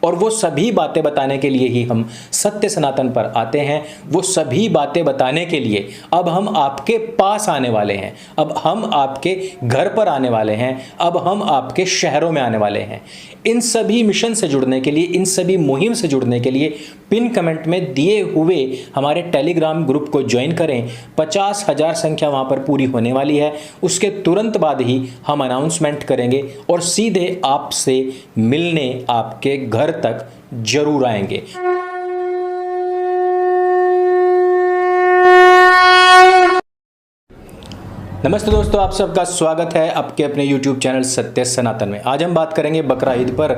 और वो सभी बातें बताने के लिए ही हम सत्य सनातन पर आते हैं। वो सभी बातें बताने के लिए अब हम आपके पास आने वाले हैं, अब हम आपके घर पर आने वाले हैं, अब हम आपके शहरों में आने वाले हैं। इन सभी मिशन से जुड़ने के लिए, इन सभी मुहिम से जुड़ने के लिए पिन कमेंट में दिए हुए हमारे टेलीग्राम ग्रुप को ज्वाइन करें। 50,000 संख्या वहां पर पूरी होने वाली है। उसके तुरंत बाद ही हम अनाउंसमेंट करेंगे और सीधे आपसे मिलने आपके घर तक जरूर आएंगे। नमस्ते दोस्तों, आप सबका स्वागत है आपके अपने YouTube चैनल सत्य सनातन में। आज हम बात करेंगे बकरा ईद पर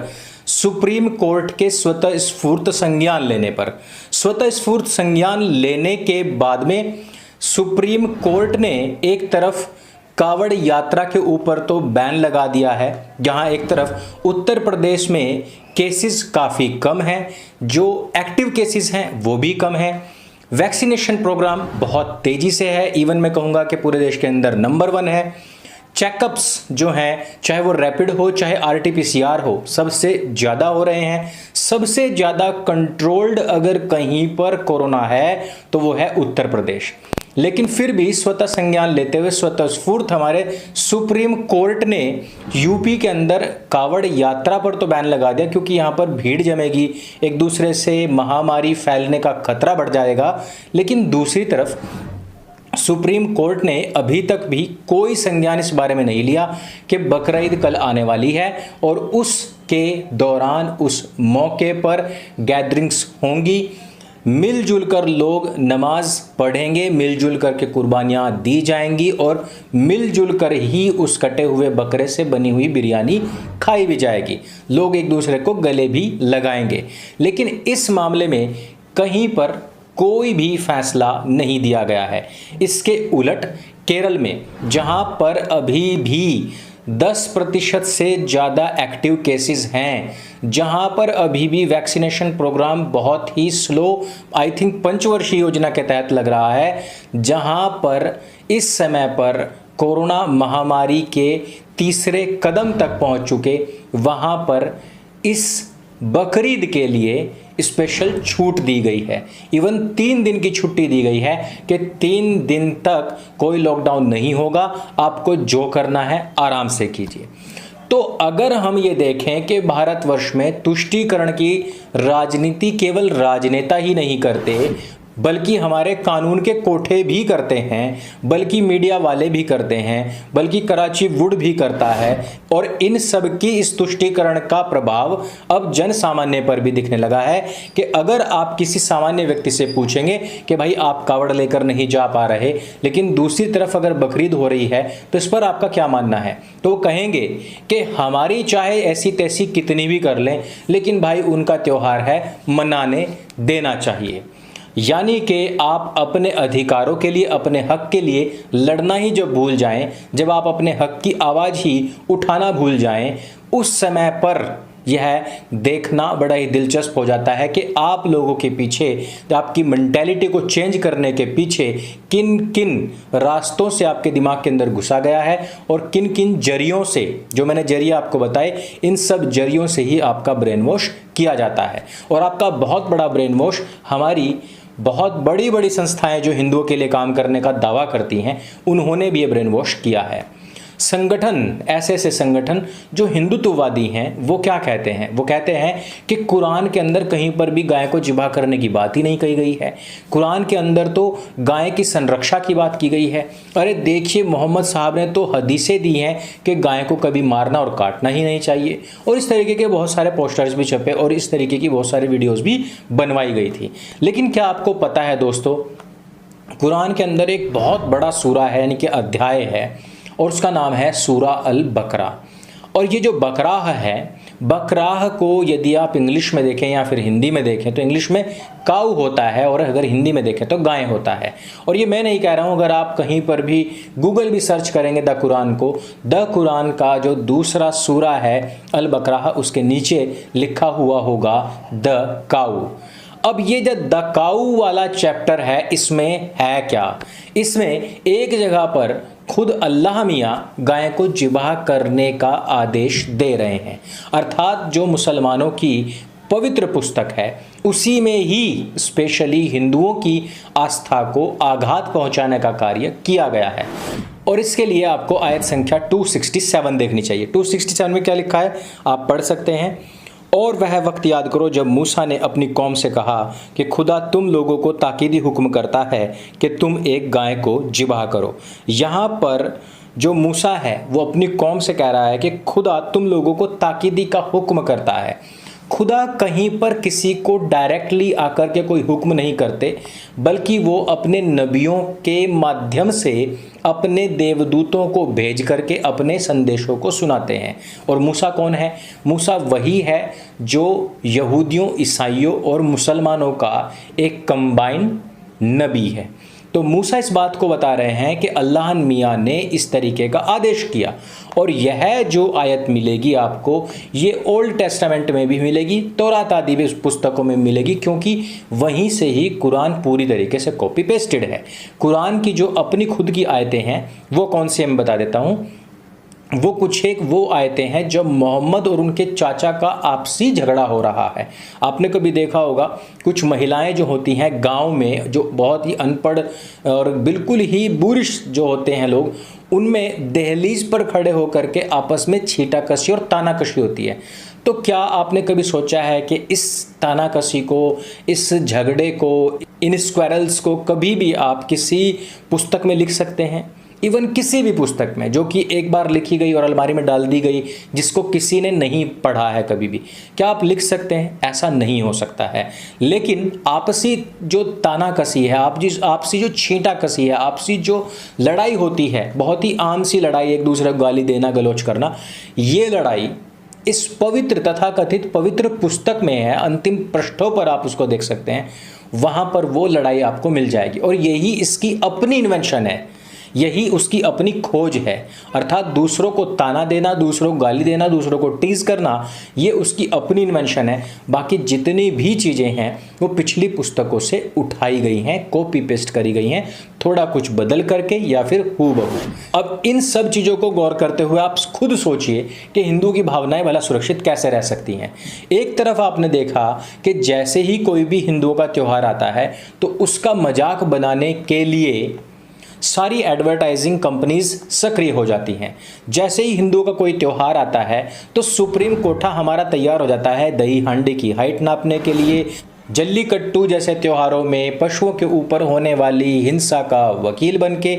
सुप्रीम कोर्ट के स्वतः स्फूर्त संज्ञान लेने पर। स्वतः स्फूर्त संज्ञान लेने के बाद में सुप्रीम कोर्ट ने एक तरफ कावड़ यात्रा के ऊपर तो बैन लगा दिया है, जहां एक तरफ उत्तर प्रदेश में केसेस काफ़ी कम हैं, जो एक्टिव केसेस हैं वो भी कम हैं। वैक्सीनेशन प्रोग्राम बहुत तेजी से है, इवन मैं कहूँगा कि पूरे देश के अंदर नंबर 1 है। चेकअप्स जो हैं, चाहे वो रैपिड हो चाहे RT-PCR हो, सबसे ज़्यादा हो रहे हैं। सबसे ज़्यादा कंट्रोल्ड अगर कहीं पर कोरोना है तो वो है उत्तर प्रदेश। लेकिन फिर भी स्वतः संज्ञान लेते हुए स्वतः स्फूर्त हमारे सुप्रीम कोर्ट ने यूपी के अंदर कावड़ यात्रा पर तो बैन लगा दिया, क्योंकि यहाँ पर भीड़ जमेगी, एक दूसरे से महामारी फैलने का खतरा बढ़ जाएगा। लेकिन दूसरी तरफ सुप्रीम कोर्ट ने अभी तक भी कोई संज्ञान इस बारे में नहीं लिया कि बकरा ईद कल आने वाली है और उसके दौरान उस मौके पर गैदरिंग्स होंगी, मिलजुल कर लोग नमाज पढ़ेंगे, मिलजुल कर के कुर्बानियाँ दी जाएंगी और मिलजुल कर ही उस कटे हुए बकरे से बनी हुई बिरयानी खाई भी जाएगी। लोग एक दूसरे को गले भी लगाएंगे। लेकिन इस मामले में कहीं पर कोई भी फैसला नहीं दिया गया है। इसके उलट केरल में, जहां पर अभी भी 10% से ज़्यादा एक्टिव केसेस हैं, जहां पर अभी भी वैक्सीनेशन प्रोग्राम बहुत ही स्लो, आई थिंक पंचवर्षीय योजना के तहत लग रहा है, जहां पर इस समय पर कोरोना महामारी के तीसरे कदम तक पहुंच चुके, वहां पर इस बकरीद के लिए स्पेशल छूट दी गई है। इवन 3 दिन की छुट्टी दी गई है कि 3 दिन तक कोई लॉकडाउन नहीं होगा, आपको जो करना है आराम से कीजिए। तो अगर हम ये देखें कि भारतवर्ष में तुष्टीकरण की राजनीति केवल राजनेता ही नहीं करते, बल्कि हमारे कानून के कोठे भी करते हैं, बल्कि मीडिया वाले भी करते हैं, बल्कि कराची वुड भी करता है, और इन सब की इस तुष्टीकरण का प्रभाव अब जन सामान्य पर भी दिखने लगा है कि अगर आप किसी सामान्य व्यक्ति से पूछेंगे कि भाई आप कावड़ लेकर नहीं जा पा रहे, लेकिन दूसरी तरफ अगर बकरीद हो रही है तो इस पर आपका क्या मानना है, तो वो कहेंगे कि हमारी चाहे ऐसी तैसी कितनी भी कर लें, लेकिन भाई उनका त्यौहार है, मनाने देना चाहिए। यानी कि आप अपने अधिकारों के लिए, अपने हक के लिए लड़ना ही जब भूल जाएं, जब आप अपने हक की आवाज़ ही उठाना भूल जाएं, उस समय पर यह देखना बड़ा ही दिलचस्प हो जाता है कि आप लोगों के पीछे, आपकी मेंटेलिटी को चेंज करने के पीछे किन किन रास्तों से आपके दिमाग के अंदर घुसा गया है और किन किन जरियों से, जो मैंने जरिए आपको बताए, इन सब जरियों से ही आपका ब्रेन वॉश किया जाता है। और आपका बहुत बड़ा ब्रेन वॉश हमारी बहुत बड़ी बड़ी संस्थाएं जो हिंदुओं के लिए काम करने का दावा करती हैं, उन्होंने भी ये ब्रेन वॉश किया है। संगठन, ऐसे ऐसे संगठन जो हिंदुत्ववादी हैं, वो क्या कहते हैं? वो कहते हैं कि कुरान के अंदर कहीं पर भी गाय को ज़िबा करने की बात ही नहीं कही गई है। कुरान के अंदर तो गाय की संरक्षा की बात की गई है। अरे देखिए, मोहम्मद साहब ने तो हदीसें दी हैं कि गाय को कभी मारना और काटना ही नहीं चाहिए, और इस तरीके के बहुत सारे पोस्टर्स भी छपे और इस तरीके की बहुत सारी वीडियोज़ भी बनवाई गई थी। लेकिन क्या आपको पता है दोस्तों, कुरान के अंदर एक बहुत बड़ा सूरा है, यानी कि अध्याय है, और उसका नाम है सूरा अल बकरा। और ये जो बकराह है, बकराह को यदि आप इंग्लिश में देखें या फिर हिंदी में देखें तो इंग्लिश में काऊ होता है, और अगर हिंदी में देखें तो गाय होता है। और ये मैं नहीं कह रहा हूँ, अगर आप कहीं पर भी गूगल भी सर्च करेंगे द कुरान को, द कुरान का जो दूसरा सूरा है अल बकराह, उसके नीचे लिखा हुआ होगा द काऊ। अब ये जो द काऊ वाला चैप्टर है, इसमें है क्या? इसमें एक जगह पर खुद अल्लाह मियाँ गाय को ज़िबा करने का आदेश दे रहे हैं। अर्थात जो मुसलमानों की पवित्र पुस्तक है, उसी में ही स्पेशली हिंदुओं की आस्था को आघात पहुंचाने का कार्य किया गया है। और इसके लिए आपको आयत संख्या 267 देखनी चाहिए। 267 में क्या लिखा है आप पढ़ सकते हैं। और वह वक्त याद करो जब मूसा ने अपनी कौम से कहा कि खुदा तुम लोगों को ताकीदी हुक्म करता है कि तुम एक गाय को ज़िबह करो। यहाँ पर जो मूसा है वो अपनी कौम से कह रहा है कि खुदा तुम लोगों को ताकीदी का हुक्म करता है। खुदा कहीं पर किसी को डायरेक्टली आकर के कोई हुक्म नहीं करते, बल्कि वो अपने नबियों के माध्यम से अपने देवदूतों को भेज करके अपने संदेशों को सुनाते हैं। और मूसा कौन है? मूसा वही है जो यहूदियों, ईसाइयों और मुसलमानों का एक कंबाइन नबी है। तो मूसा इस बात को बता रहे हैं कि अल्लाह मियाँ ने इस तरीके का आदेश किया। और यह जो आयत मिलेगी आपको, ये ओल्ड टेस्टामेंट में भी मिलेगी, तौरात आदि भी पुस्तकों में मिलेगी, क्योंकि वहीं से ही कुरान पूरी तरीके से कॉपी पेस्टेड है। कुरान की जो अपनी खुद की आयतें हैं वो कौन सी मैं बता देता हूँ। वो कुछ एक वो आयतें हैं जब मोहम्मद और उनके चाचा का आपसी झगड़ा हो रहा है। आपने कभी देखा होगा कुछ महिलाएं जो होती हैं गांव में, जो बहुत ही अनपढ़ और बिल्कुल ही बूरिश जो होते हैं लोग, उनमें दहलीज पर खड़े होकर के आपस में छींटाकशी और तानाकशी होती है। तो क्या आपने कभी सोचा है कि इस तानाकशी को, इस झगड़े को, इन स्क्वेरल्स को कभी भी आप किसी पुस्तक में लिख सकते हैं? इवन किसी भी पुस्तक में जो कि एक बार लिखी गई और अलमारी में डाल दी गई, जिसको किसी ने नहीं पढ़ा है कभी भी, क्या आप लिख सकते हैं? ऐसा नहीं हो सकता है। लेकिन आपसी जो तानाकशी है, आपसी जो छींटाकशी है, आपसी जो लड़ाई होती है, बहुत ही आम सी लड़ाई, एक दूसरे को गाली देना, गलौज करना, ये लड़ाई इस पवित्र तथा कथित पवित्र पुस्तक में है। अंतिम पृष्ठों पर आप उसको देख सकते हैं, वहाँ पर वो लड़ाई आपको मिल जाएगी। और यही इसकी अपनी इन्वेंशन है, यही उसकी अपनी खोज है। अर्थात दूसरों को ताना देना, दूसरों को गाली देना, दूसरों को टीज करना, ये उसकी अपनी इन्वेंशन है। बाकी जितनी भी चीज़ें हैं वो पिछली पुस्तकों से उठाई गई हैं, कॉपी पेस्ट करी गई हैं, थोड़ा कुछ बदल करके या फिर हूबहू। अब इन सब चीज़ों को गौर करते हुए आप खुद सोचिए कि हिंदू की भावनाएं भला सुरक्षित कैसे रह सकती हैं। एक तरफ आपने देखा कि जैसे ही कोई भी हिंदुओं का त्यौहार आता है तो उसका मजाक बनाने के लिए सारी एडवर्टाइजिंग कंपनीज सक्रिय हो जाती हैं। जैसे ही हिंदुओं का कोई त्यौहार आता है तो सुप्रीम कोठा हमारा तैयार हो जाता है दही हांडी की हाइट नापने के लिए। जल्लीकट्टू जैसे त्योहारों में पशुओं के ऊपर होने वाली हिंसा का वकील बनके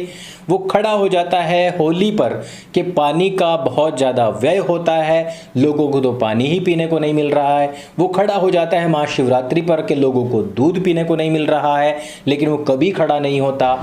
वो खड़ा हो जाता है होली पर कि पानी का बहुत ज़्यादा व्यय होता है, लोगों को तो पानी ही पीने को नहीं मिल रहा है। वो खड़ा हो जाता है महाशिवरात्रि पर कि लोगों को दूध पीने को नहीं मिल रहा है। लेकिन वो कभी खड़ा नहीं होता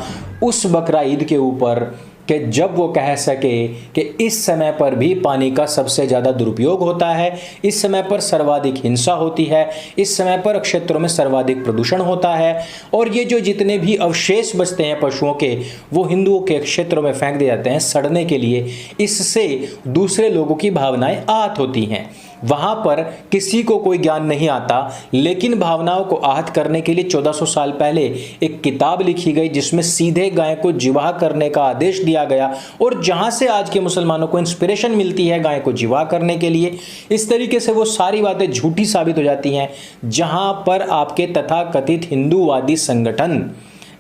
उस बकरा ईद के ऊपर कि जब वो कह सके कि इस समय पर भी पानी का सबसे ज़्यादा दुरुपयोग होता है, इस समय पर सर्वाधिक हिंसा होती है, इस समय पर क्षेत्रों में सर्वाधिक प्रदूषण होता है, और ये जो जितने भी अवशेष बचते हैं पशुओं के, वो हिंदुओं के क्षेत्रों में फेंक दिए जाते हैं सड़ने के लिए। इससे दूसरे लोगों की भावनाएं आहत होती हैं। वहाँ पर किसी को कोई ज्ञान नहीं आता, लेकिन भावनाओं को आहत करने के लिए 1400 साल पहले एक किताब लिखी गई जिसमें सीधे गाय को ज़िबह करने का आदेश दिया गया, और जहाँ से आज के मुसलमानों को इंस्पिरेशन मिलती है गाय को ज़िबह करने के लिए। इस तरीके से वो सारी बातें झूठी साबित हो जाती हैं, जहाँ पर आपके तथाकथित हिंदूवादी संगठन,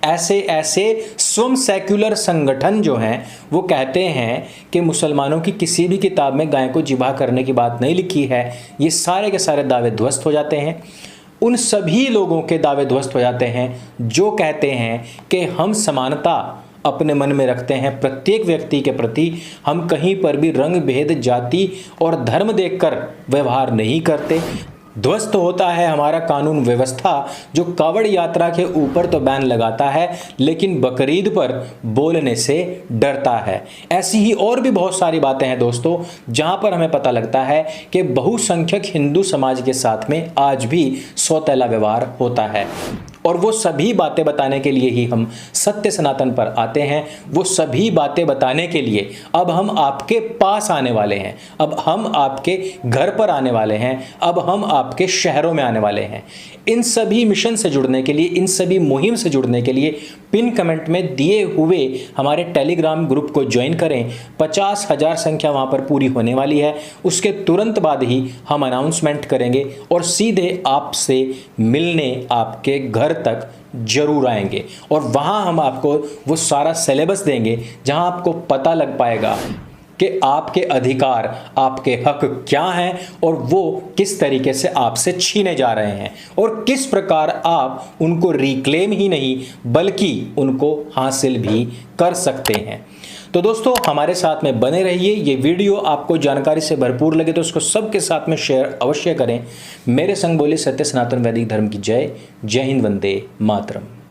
ऐसे स्वयं सेक्युलर संगठन जो हैं, वो कहते हैं कि मुसलमानों की किसी भी किताब में गाय को ज़िबह करने की बात नहीं लिखी है। ये सारे के सारे दावे ध्वस्त हो जाते हैं। उन सभी लोगों के दावे ध्वस्त हो जाते हैं जो कहते हैं कि हम समानता अपने मन में रखते हैं प्रत्येक व्यक्ति के प्रति, हम कहीं पर भी रंग भेद, जाति और धर्म देखकर व्यवहार नहीं करते। ध्वस्त होता है हमारा कानून व्यवस्था जो कावड़ यात्रा के ऊपर तो बैन लगाता है लेकिन बकरीद पर बोलने से डरता है। ऐसी ही और भी बहुत सारी बातें हैं दोस्तों, जहां पर हमें पता लगता है कि बहुसंख्यक हिंदू समाज के साथ में आज भी सौतेला व्यवहार होता है। और वो सभी बातें बताने के लिए ही हम सत्य सनातन पर आते हैं। वो सभी बातें बताने के लिए अब हम आपके पास आने वाले हैं, अब हम आपके घर पर आने वाले हैं, अब हम आपके शहरों में आने वाले हैं। इन सभी मिशन से जुड़ने के लिए, इन सभी मुहिम से जुड़ने के लिए पिन कमेंट में दिए हुए हमारे टेलीग्राम ग्रुप को ज्वाइन करें। 50,000 संख्या वहां पर पूरी होने वाली है, उसके तुरंत बाद ही हम अनाउंसमेंट करेंगे और सीधे आपसे मिलने आपके घर तक जरूर आएंगे और वहां हम आपको वो सारा सिलेबस देंगे जहां आपको पता लग पाएगा कि आपके अधिकार, आपके हक क्या हैं और वो किस तरीके से आपसे छीने जा रहे हैं और किस प्रकार आप उनको रिक्लेम ही नहीं बल्कि उनको हासिल भी कर सकते हैं। तो दोस्तों हमारे साथ में बने रहिए। ये वीडियो आपको जानकारी से भरपूर लगे तो उसको सबके साथ में शेयर अवश्य करें। मेरे संग बोले सत्य सनातन वैदिक धर्म की जय। जय हिंद, वंदे मातरम।